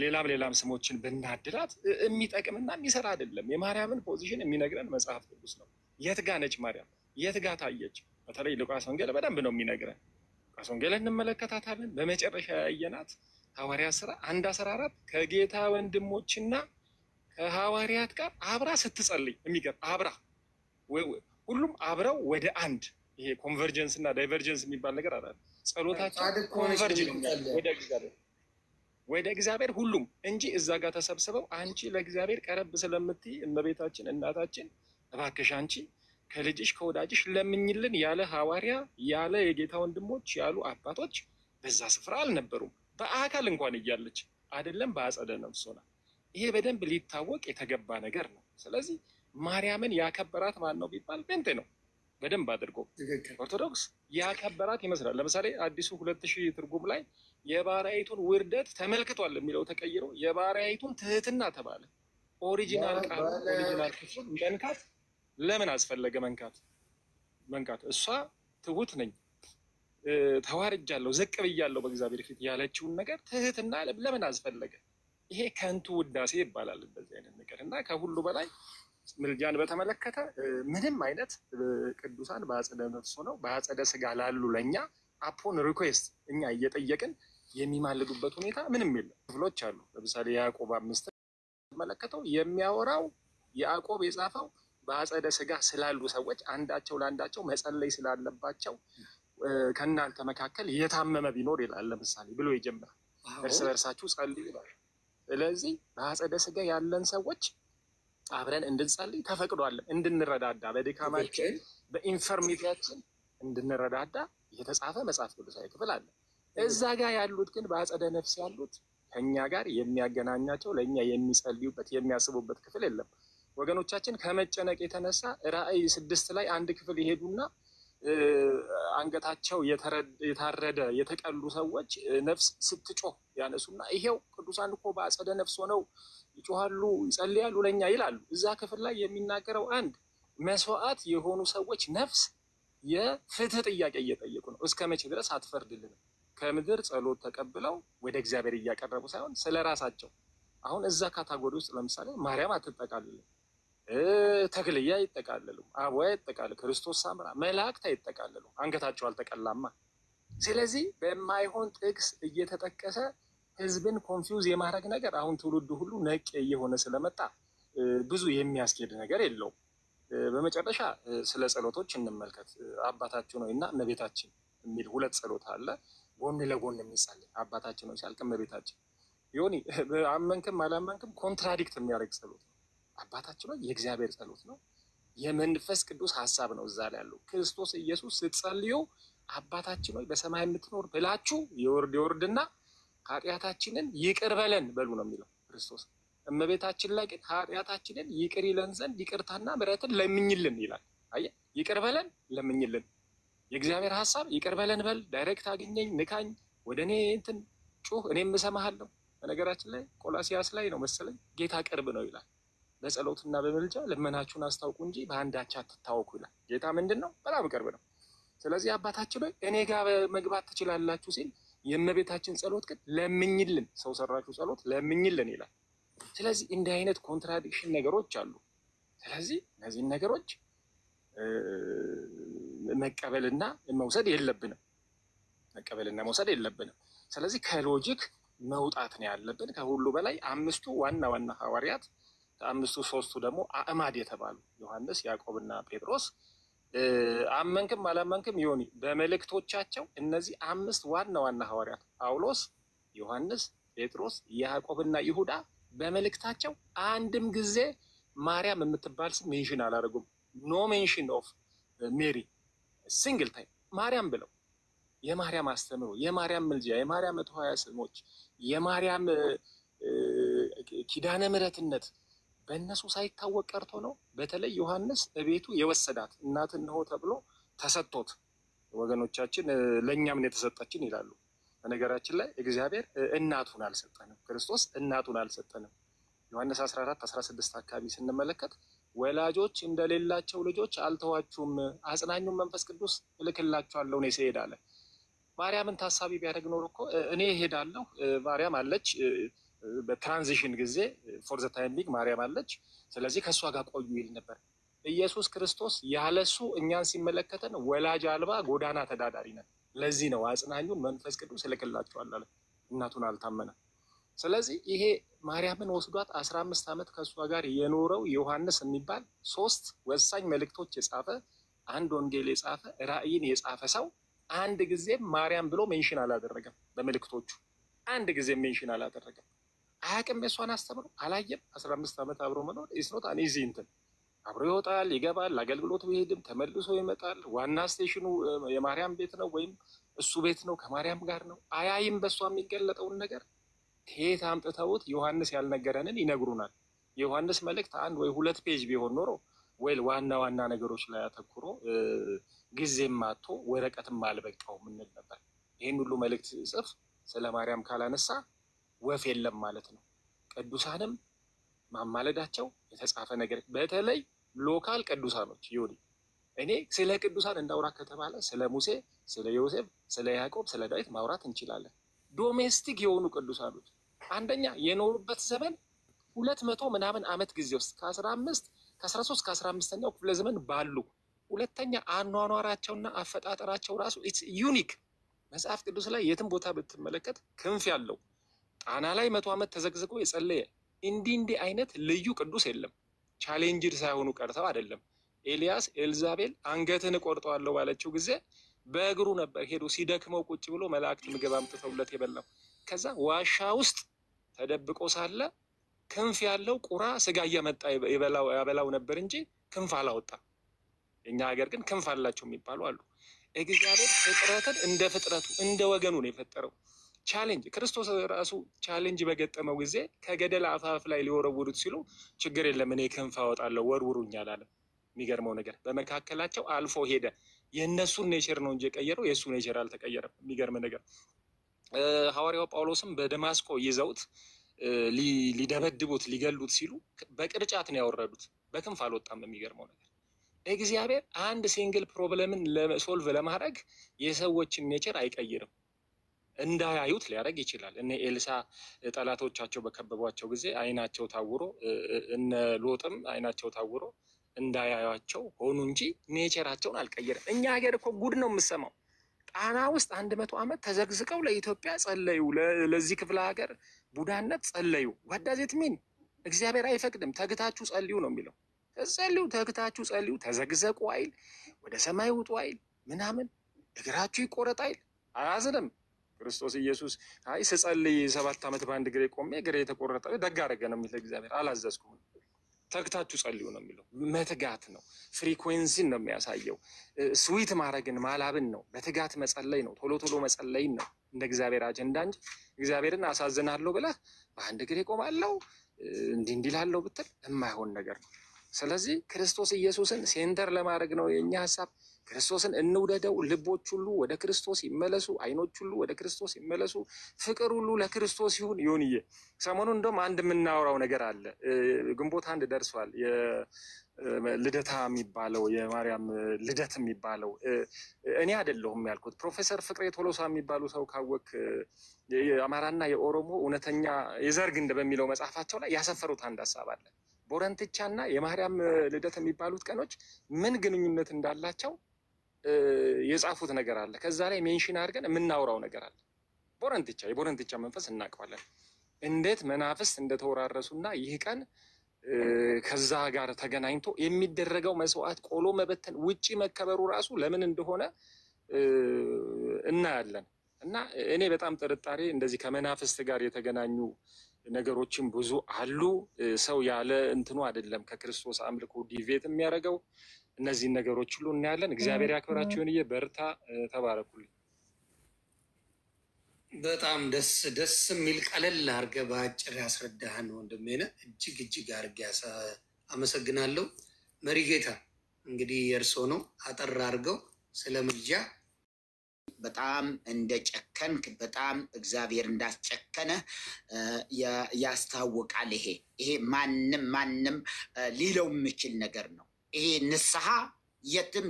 ሌላም ስሞችን ብናድላት የሚጠቅምና የሚሰራ አይደለም። የማርያምን ፖዚሽን የሚነግረን መጽሐፍ ቅዱስ ነው። የት ጋ ነች ማርያም? የት ጋ ታየች? በተለይ ሉቃስ ወንጌል በደንብ ነው የሚነግረን። ሉቃስ ወንጌል እንመለከታታለን። በመጨረሻ ያየናት ሐዋርያት ሥራ 1:14 ከጌታ ወንድሞችና ከሐዋርያት ጋር አብራ ስትጸልይ የሚገርም አብራ ሁሉም አብረው ወደ አንድ ይሄ ኮንቨርጀንስ እና ዳይቨርጀንስ የሚባል ነገር አለ። ጸሎታቸው ኮንቨርጅ ወደ እግዚአብሔር ሁሉም እንጂ እዛ ጋር ተሰብስበው አንቺ ለእግዚአብሔር ቀረብ ስለምትይ እመቤታችን እናታችን እባክሽ አንቺ ከልጅሽ ከወዳጅሽ ለምኝልን ያለ ሐዋርያ ያለ የጌታ ወንድሞች ያሉ አባቶች በዛ ስፍራ አልነበሩም። በአካል እንኳን እያለች አይደለም በአጸደ ነፍስ ሆና። ይሄ በደንብ ሊታወቅ የተገባ ነገር ነው። ስለዚህ ማርያምን ያከበራት ማን ነው ቢባል ጴንጤ ነው። በደንብ አድርጎ ኦርቶዶክስ ያከበራት ይመስላል። ለምሳሌ አዲሱ 2000 ትርጉም ላይ የባሪያይቱን ውርደት ተመልክቷል የሚለው ተቀይሮ የባሪያይቱን ትህትና ተባለ። ኦሪጂናል ቃል ኦሪጂናል ክፍል መንካት ለምን አስፈለገ? መንካት እሷ ትሁት ነኝ ተዋርጃለሁ ዝቅ ብያለሁ በእግዚአብሔር ፊት ያለችውን ነገር ትህትና ለምን አስፈለገ? ይሄ ከንቱ ውዳሴ ይባላል እንደዚህ አይነት ነገር። እና ከሁሉ በላይ ምልጃን በተመለከተ ምንም አይነት ቅዱሳን በአጸደ ነፍስ ሆነው በአጸደ ስጋ ላሉ ለእኛ አፖን ሪኩዌስት እኛ እየጠየቅን የሚማልዱበት ሁኔታ ምንም የለም። ክፍሎች አሉ። ለምሳሌ ያዕቆብ 5 ተመለከተው የሚያወራው ያዕቆብ የጻፈው በአጸደ ስጋ ስላሉ ሰዎች አንዳቸው ለአንዳቸው መጸለይ ስላለባቸው ከእናንተ መካከል የታመመ ቢኖር ይላል ለምሳሌ ብሎ ይጀምራል። እርስ በርሳችሁ ጸልዩ ይላል። ስለዚህ በአጸደ ስጋ ያለን ሰዎች አብረን እንድንጸልይ ተፈቅዷል። እንድንረዳዳ በድካማችን በኢንፈርሚቲያችን እንድንረዳዳ የተጻፈ መጽሐፍ ቅዱሳዊ ክፍል አለ። እዛ ጋር ያሉት ግን በአጸደ ነፍስ ያሉት ከኛ ጋር የሚያገናኛቸው ለእኛ የሚጸልዩበት የሚያስቡበት ክፍል የለም። ወገኖቻችን ከመጨነቅ የተነሳ ራእይ 6 ላይ አንድ ክፍል ይሄዱና አንገታቸው የታረደ የተቀሉ ሰዎች ነፍስ ስትጮህ ያነሱና ይሄው ቅዱሳን እኮ በአጸደ ነፍስ ሆነው ይጮሃሉ ይጸልያሉ ለኛ ይላሉ። እዛ ክፍል ላይ የሚናገረው አንድ መስዋዕት የሆኑ ሰዎች ነፍስ የፍትህ ጥያቄ እየጠየቁ ነው። እስከ መቼ ድረስ አትፈርድልንም? ከምድር ጸሎት ተቀብለው ወደ እግዚአብሔር እያቀረቡ ሳይሆን ስለራሳቸው። አሁን እዛ ካታጎሪ ውስጥ ለምሳሌ ማርያም አትጠቃልልም፣ ተክልያ አይጠቃለሉ፣ አቡያ አይጠቃለሉ፣ ክርስቶስ ሳምራ፣ መላእክት አይጠቃለሉ። አንገታቸው አልተቀላማ። ስለዚህ በማይሆን ጥቅስ እየተጠቀሰ ህዝብን ኮንፊውዝ የማድረግ ነገር አሁን ትውልዱ ሁሉ ነቅ እየሆነ ስለመጣ ብዙ የሚያስኬድ ነገር የለውም። በመጨረሻ ስለ ጸሎቶች እንመልከት። አባታችን ሆይ እና እመቤታችን የሚል ሁለት ጸሎት አለ፣ ጎን ለጎን የሚጸልይ አባታችን ሆይ ሲያልቅ እመቤታችን። ዮኒ አመንክም አላመንክም ኮንትራዲክት የሚያደርግ ጸሎት ነው። አባታችን ሆይ የእግዚአብሔር ጸሎት ነው፣ የመንፈስ ቅዱስ ሀሳብ ነው እዛ ላይ ያለው። ክርስቶስ ኢየሱስ ስትጸልዩ አባታችን ሆይ በሰማይ የምትኖር ብላችሁ ይወርድና ኃጢአታችንን ይቅር በለን በሉ ነው የሚለው ክርስቶስ። እመቤታችን ላይ ግን ኃጢአታችንን ይቅር ይለን ዘንድ ይቅርታና ምሕረትን ለምኝልን ይላል። አየህ፣ ይቅር በለን ለምኝልን። የእግዚአብሔር ሀሳብ ይቅር በለን በል፣ ዳይሬክት አግኘኝ፣ ንካኝ፣ ወደ እኔ እንትን ጩህ፣ እኔም እሰማሃለሁ። በነገራችን ላይ ቆላሲያስ ላይ ነው መሰለኝ ጌታ ቅርብ ነው ይላል። በጸሎትና በምልጃ ልመናችሁን አስታውቁ እንጂ በአንዳች አትታወኩ ይላል። ጌታ ምንድን ነው? በጣም ቅርብ ነው። ስለዚህ አባታችን ሆይ እኔ ጋር መግባት ትችላላችሁ ሲል የእመቤታችን ጸሎት ግን ለምኝልን፣ ሰው ሰራሹ ጸሎት ለምኝልን ይላል። ስለዚህ እንዲህ አይነት ኮንትራዲክሽን ነገሮች አሉ። ስለዚህ እነዚህን ነገሮች መቀበልና መውሰድ የለብንም። ስለዚህ ከሎጂክ መውጣት ነው ያለብን። ከሁሉ በላይ አምስቱ ዋና ዋና ሐዋርያት፣ ከአምስቱ ሶስቱ ደግሞ አእማድ የተባሉ ዮሐንስ፣ ያዕቆብና ጴጥሮስ አመንክም አላመንክም ዮኒ በመልእክቶቻቸው እነዚህ አምስት ዋና ዋና ሐዋርያት ጳውሎስ፣ ዮሐንስ፣ ጴጥሮስ፣ ያዕቆብና ይሁዳ በመልእክታቸው አንድም ጊዜ ማርያም የምትባል ስም ሜንሽን አላደረጉም። ኖ ሜንሽን ኦፍ ሜሪ ሲንግል ታይም ማርያም ብለው የማርያም አስተምሮ፣ የማርያም ምልጃ፣ የማርያም 120 ስሞች፣ የማርያም ኪዳነ ምሕረትነት በእነሱ ሳይታወቅ ቀርቶ ነው። በተለይ ዮሐንስ እቤቱ የወሰዳት እናት እንሆ ተብሎ ተሰጥቶት ወገኖቻችን ለእኛም የተሰጠችን ይላሉ። በነገራችን ላይ እግዚአብሔር እናቱን አልሰጠንም፣ ክርስቶስ እናቱን አልሰጠንም። ዮሐንስ 14:16 አካባቢ ስንመለከት ወላጆች እንደሌላቸው ልጆች አልተዋችሁም፣ አጽናኙን መንፈስ ቅዱስ እልክላችኋለሁ እኔ ስሄድ አለ። ማርያምን ታሳቢ ቢያደርግ ኖሮ እኮ እኔ እሄዳለሁ፣ ማርያም አለች፣ በትራንዚሽን ጊዜ ፎር ዘ ታይም ቢግ ማርያም አለች፣ ስለዚህ ከእሷ ጋር ቆዩ ይል ነበር። ኢየሱስ ክርስቶስ ያለሱ እኛን ሲመለከተን ወላጅ አልባ ጎዳና ተዳዳሪ ነን። ለዚህ ነው አጽናኙን መንፈስ ቅዱስ እልክላችኋለሁ አለ። እናቱን አልታመነም። ስለዚህ ይሄ ማርያምን ወስዷት 15 ዓመት ከእሷ ጋር የኖረው ዮሐንስ የሚባል 3 ወሳኝ መልእክቶች የጻፈ አንድ ወንጌል የጻፈ ራእይን የጻፈ ሰው አንድ ጊዜ ማርያም ብሎ ሜንሽን አላደረገም። በመልእክቶቹ አንድ ጊዜ ሜንሽን አላደረገም። አያውቅም፣ የእሷን አስተምሮ አላየም። 15 ዓመት አብሮ መኖር ኢስኖት አኒዚ እንትን አብሮ ይወጣል ይገባል፣ አገልግሎት ቢሄድም ተመልሶ ይመጣል። ዋና ስቴሽኑ የማርያም ቤት ነው ወይም እሱ ቤት ነው፣ ከማርያም ጋር ነው። አያይም በእሷ የሚገለጠውን ነገር። ከየት አምጥተውት ዮሐንስ ያልነገረንን ይነግሩናል። የዮሐንስ መልእክት 1 ወይ 2 ፔጅ ቢሆን ኖሮ ወይ ዋና ዋና ነገሮች ላይ አተኩሮ ጊዜም አጥቶ ወረቀትም አልበቃው ምንል ነበር። ይህን ሁሉ መልእክት ጽፍ ስለ ማርያም ካላነሳ ወፍ የለም ማለት ነው። ቅዱሳንም ማማለዳቸው የተጻፈ ነገር፣ በተለይ ሎካል ቅዱሳኖች ይሁን እኔ ስለ ቅዱሳን እንዳውራ ከተባለ ስለ ሙሴ፣ ስለ ዮሴፍ፣ ስለ ያዕቆብ፣ ስለ ዳዊት ማውራት እንችላለን። ዶሜስቲክ የሆኑ ቅዱሳኖች አንደኛ የኖሩበት ዘመን 200 ምናምን ዓመት ጊዜ ውስጥ ከ13 ከ15ኛው ክፍለ ዘመን ባሉ። ሁለተኛ አኗኗራቸውና አፈጣጠራቸው ራሱ ኢትስ ዩኒክ። መጽሐፍ ቅዱስ ላይ የትም ቦታ ብትመለከት ክንፍ ያለው ጣና ላይ 100 ዓመት ተዘግዝጎ የጸለየ እንዲህ አይነት ልዩ ቅዱስ የለም። ቻሌንጅድ ሳይሆኑ ቀርተው አይደለም። ኤልያስ ኤልዛቤል አንገትን እቆርጠዋለሁ ባለችው ጊዜ በእግሩ ነበር ሄዶ ሲደክመው ቁጭ ብሎ መላእክት ምግብ አምጥተውለት የበላው። ከዛ ዋሻ ውስጥ ተደብቆ ሳለ ክንፍ ያለው ቁራ ስጋ እየመጣ ያበላው ነበር እንጂ ክንፍ አላወጣም። እኛ ሀገር ግን ክንፍ አላቸው የሚባሉ አሉ። እግዚአብሔር ፍጥረትን እንደ ፍጥረቱ እንደ ወገኑ ነው የፈጠረው። ቻሌንጅ ክርስቶስ ራሱ ቻሌንጅ በገጠመው ጊዜ ከገደል አፋፍ ላይ ሊወረውሩት ሲሉ ችግር የለም እኔ ክንፍ አወጣለሁ ወርውሩኛል አለ። የሚገርመው ነገር በመካከላቸው አልፎ ሄደ። የእነሱን ኔቸር ነው እንጂ የቀየረው የእሱ ኔቸር አልተቀየረም። የሚገርም ነገር ሐዋርያው ጳውሎስም በደማስቆ ይዘውት ሊደበድቡት ሊገሉት ሲሉ በቅርጫት ነው ያወረዱት፣ በክንፍ አልወጣም። የሚገርመው ነገር እግዚአብሔር አንድ ሲንግል ፕሮብለምን ሶልቭ ለማድረግ የሰዎችን ኔቸር አይቀይርም። እንዳያዩት ሊያደርግ ይችላል። እነ ኤልሳ ጠላቶቻቸው በከበቧቸው ጊዜ አይናቸው ታውሮ፣ እነ ሎጥም አይናቸው ታውሮ እንዳያዩቸው ሆኑ እንጂ ኔቸራቸውን አልቀየርም። እኛ ሀገር እኮ ጉድ ነው የምሰማው። ጣና ውስጥ 100 ዓመት ተዘግዝቀው ለኢትዮጵያ ጸለዩ፣ ለዚህ ክፍለ ሀገር ቡዳነት ጸለዩ። ዋዳዜት ሚን እግዚአብሔር አይፈቅድም። ተግታችሁ ጸልዩ ነው የሚለው። ጸልዩ፣ ተግታችሁ ጸልዩ። ተዘግዘቁ አይል፣ ወደ ሰማይ ውጡ አይል፣ ምናምን እግራችሁ ይቆረጥ አይል፣ አያዝንም። ክርስቶስ ኢየሱስ አይ ስጸልይ 7 ዓመት በአንድ እግሬ ቆሜ እግሬ የተቆረጠ ደግ አደረገ ነው የሚለው እግዚአብሔር። አላዘዝኩም። ተግታችሁ ጸልዩ ነው የሚለው። መትጋት ነው። ፍሪኩዌንሲን ነው የሚያሳየው። ስዊት ማድረግን ማላብን ነው። በትጋት መጸለይ ነው። ቶሎ ቶሎ መጸለይን ነው እንደ እግዚአብሔር አጀንዳ እንጂ እግዚአብሔርን አሳዝናለሁ ብለህ በአንድ እግሬ ቆማለሁ እንዲህ ላለው ብትል የማይሆን ነገር ነው። ስለዚህ ክርስቶስ ኢየሱስን ሴንተር ለማድረግ ነው የኛ ሐሳብ። ክርስቶስን እንውደደው። ልቦች ሁሉ ወደ ክርስቶስ ይመለሱ። አይኖች ሁሉ ወደ ክርስቶስ ይመለሱ። ፍቅር ሁሉ ለክርስቶስ ይሁን። ይሁንዬ ሰሞኑን እንደውም አንድ የምናወራው ነገር አለ። ግንቦት 1 ደርሷል። ልደታ የሚባለው የማርያም ልደት የሚባለው እኔ አይደለሁም ያልኩት። ፕሮፌሰር ፍቅሬ ቶሎሳ የሚባሉ ሰው ካወቅ የአማራና የኦሮሞ እውነተኛ የዘር ግንድ በሚለው መጽሐፋቸው ላይ ያሰፈሩት አንድ ሀሳብ አለ። ቦረንትቻና የማርያም ልደት የሚባሉት ቀኖች ምን ግንኙነት እንዳላቸው የጻፉት ነገር አለ። ከዛ ላይ ሜንሽን አድርገን የምናወራው ነገር አለ። የቦረንትቻ መንፈስ እናውቀዋለን። እንዴት መናፍስት እንደተወራረሱና ይህ ቀን ከዛ ጋር ተገናኝቶ የሚደረገው መስዋዕት ቆሎ መበተን ውጪ መከበሩ ራሱ ለምን እንደሆነ እናያለን። እና እኔ በጣም ጥርጣሬ እንደዚህ ከመናፍስት ጋር የተገናኙ ነገሮችን ብዙ አሉ። ሰው ያለ እንትኑ አይደለም ከክርስቶስ አምልኮ ዲቬት የሚያደርገው። እነዚህን ነገሮች ሁሉ እናያለን። እግዚአብሔር ያክብራችሁ። ይሁንዬ በርታ፣ ተባረኩልኝ። በጣም ደስ የሚል ቀለል አድርገህ በአጭር ያስረዳህን ወንድሜ ነህ። እጅግ አድርጌ አመሰግናለሁ። መሪጌታ እንግዲህ የእርሶ ነው። አጠር አድርገው ስለ ምልጃ በጣም እንደጨከንክ በጣም እግዚአብሔር እንዳስጨከነ ያስታውቃል። ይሄ ማንም ሊለው የሚችል ነገር ነው። ይሄ ንስሐ የትም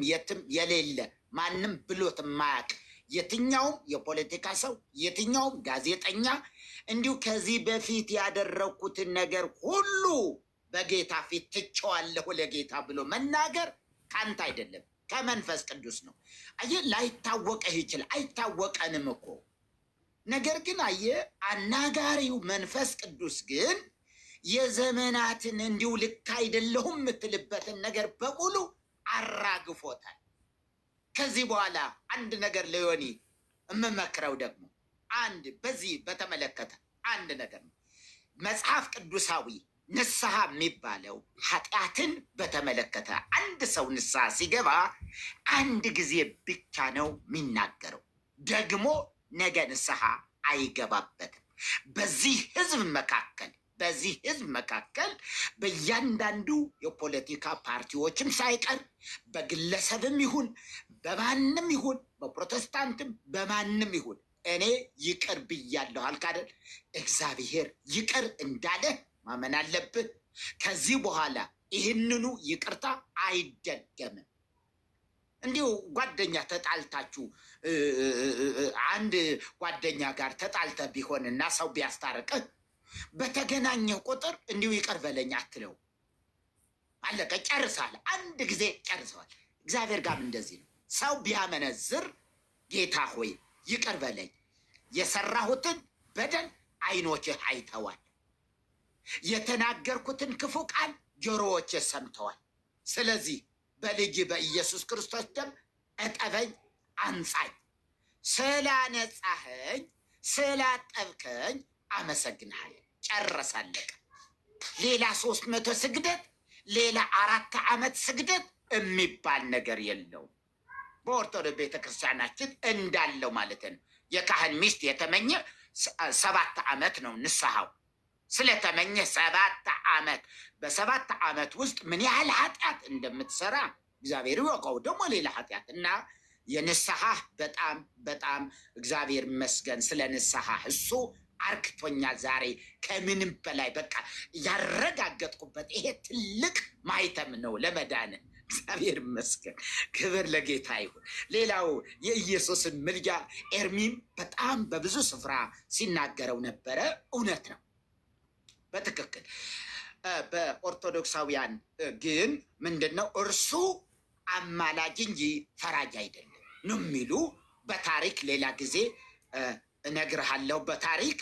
የሌለ ማንም ብሎት የማያውቅ የትኛውም የፖለቲካ ሰው የትኛውም ጋዜጠኛ እንዲሁ ከዚህ በፊት ያደረኩትን ነገር ሁሉ በጌታ ፊት ትቼዋለሁ ለጌታ ብሎ መናገር ካንተ አይደለም፣ ከመንፈስ ቅዱስ ነው። አየህ፣ ላይታወቅህ ይችላል። አይታወቀንም እኮ። ነገር ግን አየህ፣ አናጋሪው መንፈስ ቅዱስ ግን የዘመናትን እንዲሁ ልክ አይደለሁም የምትልበትን ነገር በሙሉ አራግፎታል። ከዚህ በኋላ አንድ ነገር ለዮኒ የምመክረው ደግሞ በዚህ በተመለከተ አንድ ነገር ነው። መጽሐፍ ቅዱሳዊ ንስሐ የሚባለው ኃጢአትን በተመለከተ አንድ ሰው ንስሐ ሲገባ አንድ ጊዜ ብቻ ነው የሚናገረው። ደግሞ ነገ ንስሐ አይገባበትም። በዚህ ህዝብ መካከል በእያንዳንዱ የፖለቲካ ፓርቲዎችም ሳይቀር በግለሰብም ይሁን በማንም ይሁን በፕሮቴስታንትም በማንም ይሁን እኔ ይቅር ብያለሁ አልክ አይደል? እግዚአብሔር ይቅር እንዳለ ማመን አለብህ። ከዚህ በኋላ ይህንኑ ይቅርታ አይደገምም። እንዲሁ ጓደኛ ተጣልታችሁ አንድ ጓደኛ ጋር ተጣልተ ቢሆንና ሰው ቢያስታርቅህ በተገናኘ ቁጥር እንዲሁ ይቅር በለኝ አትለው። አለቀ፣ ጨርሳል። አንድ ጊዜ ጨርሰዋል። እግዚአብሔር ጋር እንደዚህ ነው። ሰው ቢያመነዝር ጌታ ሆይ ይቅር በለኝ፣ የሰራሁትን በደል አይኖችህ አይተዋል፣ የተናገርኩትን ክፉ ቃል ጆሮዎችህ ሰምተዋል። ስለዚህ በልጅ በኢየሱስ ክርስቶስ ደም እጠበኝ፣ አንጻኝ። ስላነጻኸኝ ስላጠብከኝ አመሰግንሃለሁ። ጨረሳለቀ። ሌላ 300 ስግደት፣ ሌላ 4 ዓመት ስግደት የሚባል ነገር የለውም። በኦርቶዶክስ ቤተክርስቲያናችን እንዳለው ማለት ነው። የካህን ሚስት የተመኘ 7 ዓመት ነው ንስሐው። ስለተመኘ 7 ዓመት፣ በ7 ዓመት ውስጥ ምን ያህል ኃጢአት እንደምትሰራ እግዚአብሔር ይወቀው። ደግሞ ሌላ ኃጢአት እና የንስሐ በጣም እግዚአብሔር ይመስገን ስለ ንስሐ እሱ አርክቶኛል። ዛሬ ከምንም በላይ በቃ ያረጋገጥኩበት ይሄ ትልቅ ማይተም ነው ለመዳን። እግዚአብሔር ይመስገን፣ ክብር ለጌታ ይሁን። ሌላው የኢየሱስን ምልጃ ኤርሚም በጣም በብዙ ስፍራ ሲናገረው ነበረ። እውነት ነው፣ በትክክል በኦርቶዶክሳውያን ግን ምንድነው እርሱ አማላጅ እንጂ ፈራጅ አይደለም ነው የሚሉ በታሪክ ሌላ ጊዜ እነግርሃለሁ። በታሪክ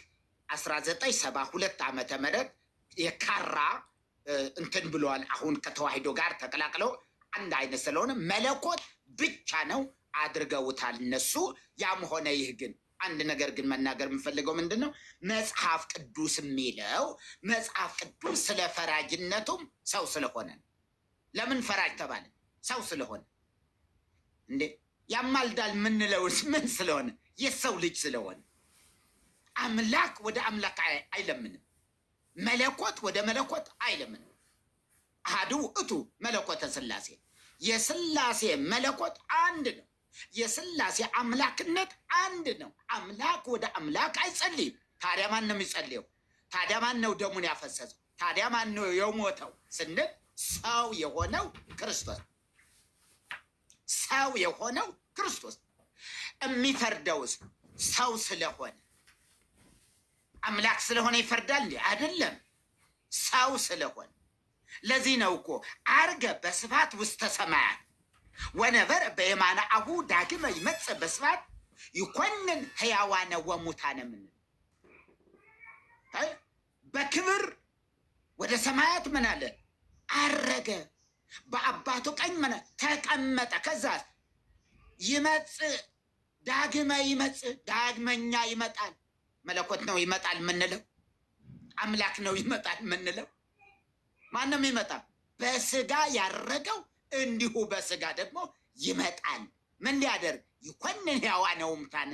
1972 ዓመተ ምህረት የካራ እንትን ብለዋል። አሁን ከተዋህዶ ጋር ተቀላቅለው አንድ አይነት ስለሆነ መለኮት ብቻ ነው አድርገውታል እነሱ። ያም ሆነ ይህ ግን አንድ ነገር ግን መናገር የምፈልገው ምንድነው? መጽሐፍ ቅዱስ የሚለው መጽሐፍ ቅዱስ ስለ ፈራጅነቱም ሰው ስለሆነ። ለምን ፈራጅ ተባለ? ሰው ስለሆነ። እንዴ ያማልዳል ምንለውስ ምን ስለሆነ? የሰው ልጅ ስለሆነ። አምላክ ወደ አምላክ አይለምንም። መለኮት ወደ መለኮት አይለምንም። አሐዱ ውእቱ መለኮተ ሥላሴ። የሥላሴ መለኮት አንድ ነው። የሥላሴ አምላክነት አንድ ነው። አምላክ ወደ አምላክ አይጸልይም። ታዲያ ማን ነው የሚጸልየው? ታዲያ ማን ነው ደሙን ያፈሰሰው? ታዲያ ማን ነው የሞተው ስንል ሰው የሆነው ክርስቶስ። ሰው የሆነው ክርስቶስ የሚፈርደውስ ሰው ስለሆነ። አምላክ ስለሆነ ይፈርዳል እንዴ? አይደለም፣ ሰው ስለሆነ። ለዚህ ነው እኮ አርገ በስፋት ውስተ ሰማያት ወነበረ በየማነ አቡ ዳግመ ይመጽእ በስፋት ይኮንን ሕያዋነ ወሙታነ። ምን በክብር ወደ ሰማያት ምን አለ? አረገ። በአባቱ ቀኝ ምን ተቀመጠ። ከዛ ይመጽእ ዳግመ ይመጽእ፣ ዳግመኛ ይመጣል። መለኮት ነው ይመጣል ምንለው? አምላክ ነው ይመጣል ምንለው? ማንም ይመጣ በስጋ ያረገው እንዲሁ በስጋ ደግሞ ይመጣል። ምን ሊያደርግ? ይኮንን ሕያዋነ ወሙታነ፣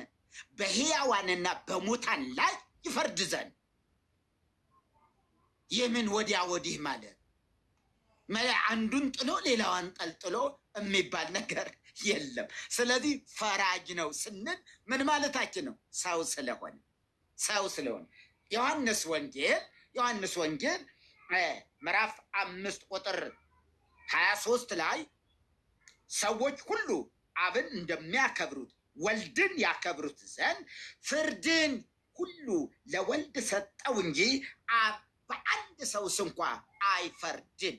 በሕያዋንና በሙታን ላይ ይፈርድ ዘንድ። የምን ወዲያ ወዲህ ማለት አንዱን ጥሎ ሌላዋን ጠልጥሎ የሚባል ነገር የለም። ስለዚህ ፈራጅ ነው ስንል ምን ማለታችን ነው? ሰው ስለሆነ። ሰው ስለሆነ ዮሐንስ ወንጌል ምዕራፍ 5 ቁጥር 23 ላይ ሰዎች ሁሉ አብን እንደሚያከብሩት ወልድን ያከብሩት ዘንድ ፍርድን ሁሉ ለወልድ ሰጠው እንጂ አብ በአንድ ሰው እንኳ አይፈርድም።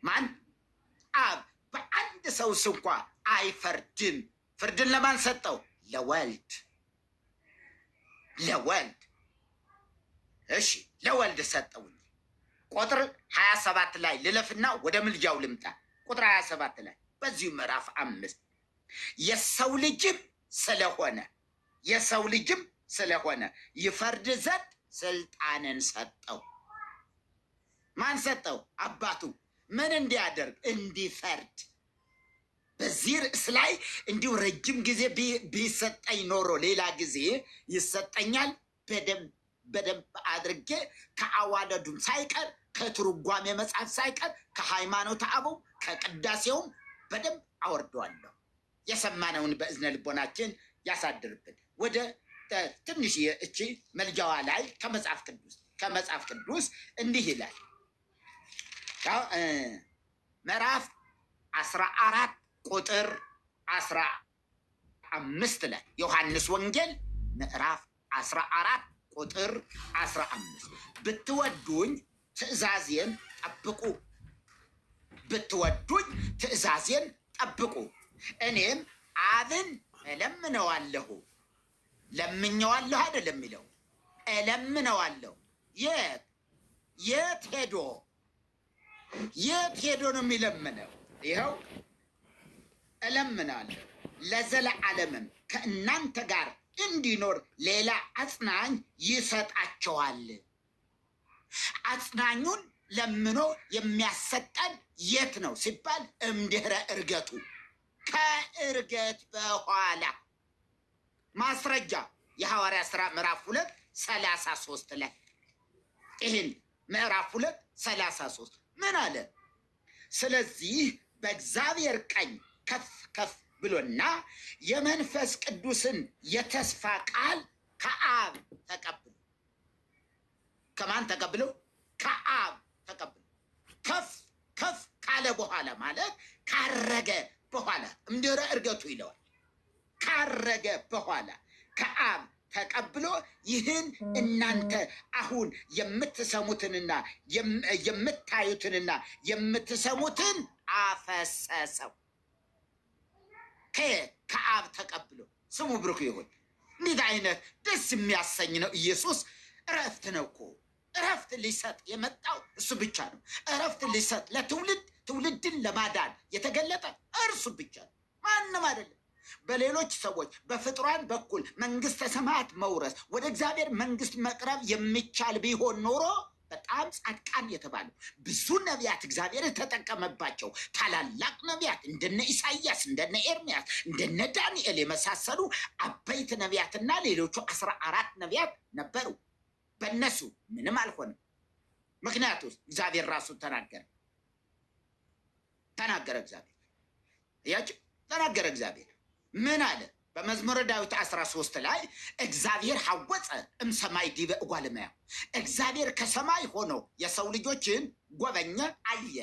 ማን? አብ በአንድ ሰው እንኳ አይፈርድም። ፍርድን ለማን ሰጠው? ለወልድ። እሺ ለወልድ ሰጠው። ቁጥር 27 ላይ ልለፍና ወደ ምልጃው ልምጣ። ቁጥር 27 ላይ በዚሁ ምዕራፍ 5 የሰው ልጅም ስለሆነ ይፈርድ ዘንድ ስልጣንን ሰጠው። ማን ሰጠው? አባቱ። ምን እንዲያደርግ? እንዲፈርድ። በዚህ ርዕስ ላይ እንዲሁ ረጅም ጊዜ ቢሰጠኝ ኖሮ ሌላ ጊዜ ይሰጠኛል። በደንብ አድርጌ ከአዋለዱም ሳይቀር ከትርጓሜ መጽሐፍ ሳይቀር ከሃይማኖተ አበው ከቅዳሴውም በደንብ አወርደዋለሁ። የሰማነውን በእዝነ ልቦናችን ያሳድርብን። ወደ ትንሽ እቺ መልጃዋ ላይ ከመጽሐፍ ቅዱስ እንዲህ ይላል። ምዕራፍ 14 ቁጥር 15 ላይ ዮሐንስ ወንጌል ምዕራፍ 14 ቁጥር 15 ብትወዱኝ ትእዛዜን ጠብቁ፣ እኔም አብን እለምነዋለሁ። ለምኘዋለሁ አይደለም የሚለው፣ እለምነዋለሁ። የት ሄዶ ነው የሚለምነው? ይኸው እለምናለሁ ለዘለዓለምም ከእናንተ ጋር እንዲኖር ሌላ አጽናኝ ይሰጣቸዋል። አጽናኙን ለምኖ የሚያሰጠን የት ነው ሲባል እምድኅረ ዕርገቱ፣ ከዕርገት በኋላ። ማስረጃ የሐዋርያት ሥራ ምዕራፍ 2:33 ላይ ይህን ምዕራፍ 2:33 ምን አለ? ስለዚህ በእግዚአብሔር ቀኝ ከፍ ብሎና የመንፈስ ቅዱስን የተስፋ ቃል ከአብ ተቀብሎ። ከማን ተቀብሎ? ከአብ ተቀብሎ። ከፍ ካለ በኋላ ማለት ካረገ በኋላ እምድኅረ ዕርገቱ ይለዋል። ካረገ በኋላ ከአብ ተቀብሎ ይህን እናንተ አሁን የምትሰሙትንና የምታዩትንና የምትሰሙትን አፈሰሰው። ከአብ ተቀብሎ ስሙ ብሩክ ይሁን። እንዴት አይነት ደስ የሚያሰኝ ነው! ኢየሱስ እረፍት ነው እኮ እረፍት ሊሰጥ የመጣው እሱ ብቻ ነው። እረፍት ሊሰጥ ለትውልድ ትውልድን ለማዳን የተገለጠ እርሱ ብቻ ነው፣ ማንም አይደለም። በሌሎች ሰዎች በፍጡራን በኩል መንግስተ ሰማያት መውረስ ወደ እግዚአብሔር መንግስት መቅረብ የሚቻል ቢሆን ኖሮ በጣም ጻድቃን የተባሉ ብዙ ነቢያት እግዚአብሔር የተጠቀመባቸው ታላላቅ ነቢያት እንደነ ኢሳይያስ፣ እንደነ ኤርሚያስ፣ እንደነ ዳንኤል የመሳሰሉ አበይት ነቢያትና ሌሎቹ 14 ነቢያት ነበሩ። በእነሱ ምንም አልሆነም። ምክንያቱም እግዚአብሔር ራሱ ተናገረ። እግዚአብሔር ያጭ ተናገረ። እግዚአብሔር ምን አለ? በመዝሙረ ዳዊት 13 ላይ እግዚአብሔር ሐወፀ እምሰማይ ዲበ እጓለ እመሕያው፣ እግዚአብሔር ከሰማይ ሆኖ የሰው ልጆችን ጎበኘ፣ አየ።